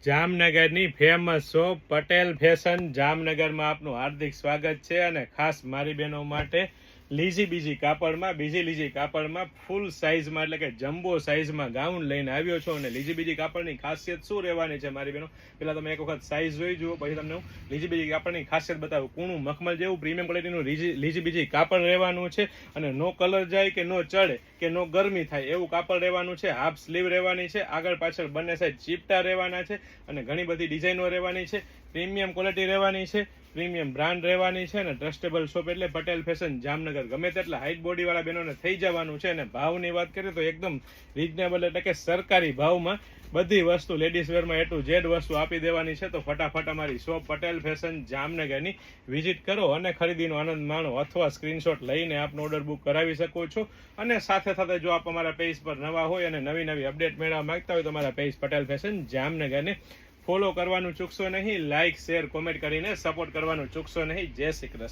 જામનગરની famous shop Patel fashion જામનગરમાં આપનું હાર્દિક સ્વાગત છે અને ખાસ મારી બહેનો માટે બીજી કાપડમાં ફૂલ સાઇઝમાં એટલે કે જમ્બો સાઇઝમાં ગાઉન લઈને આવ્યો છો અને બીજી કાપડની ખાસિયત શું રહેવાની છે મારી બહેનો? પેલા તમે એક વખત સાઇઝ જોઈ જુઓ, પછી તમને હું બીજી કાપડની ખાસિયત બતાવું. કૂણું મખમલ જેવું પ્રીમિયમ ક્વોલિટીનું બીજી કાપડ રહેવાનું છે અને નો કલર જાય કે નો ચડે કે નો ગરમી થાય એવું કાપડ રહેવાનું છે. હાફ સ્લીવ રહેવાની છે, આગળ પાછળ બંને સાઈડ ચીપટા રહેવાના છે અને ઘણી બધી ડિઝાઇનો રહેવાની છે. પ્રીમિયમ ક્વોલિટી રહેવાની છે, પ્રીમિયમ બ્રાન્ડ રહેવાની છે અને ટ્રસ્ટેબલ શોપ એટલે પટેલ ફેશન જામનગર. ગમે તેટલા હાઈટ બોડી વાળા બહેનોને થઈ જવાનું છે. અને ભાવની વાત કરીએ તો એકદમ રીઝનેબલ એટલે કે સરકારી ભાવમાં બધી વસ્તુ લેડીઝ વેરમાં A to Z વસ્તુ આપી દેવાની છે. તો ફટાફટ અમારી શોપ પટેલ ફેશન જામનગરની વિઝિટ કરો અને ખરીદીનો આનંદ માણો, અથવા સ્ક્રીનશોટ લઈને આપનો ઓર્ડર બુક કરાવી શકો છો. અને સાથે સાથે જો આપ અમારા પેજ પર નવા હોય અને નવી અપડેટ મેળવવા માંગતા હોય તો અમારા પેજ પટેલ ફેશન જામનગરને ફોલો કરવાનું ચૂકશો નહીં. લાઇક, શેર, કોમેન્ટ કરીને સપોર્ટ કરવાનું ચૂકશો નહીં. જય શ્રી કૃષ્ણ.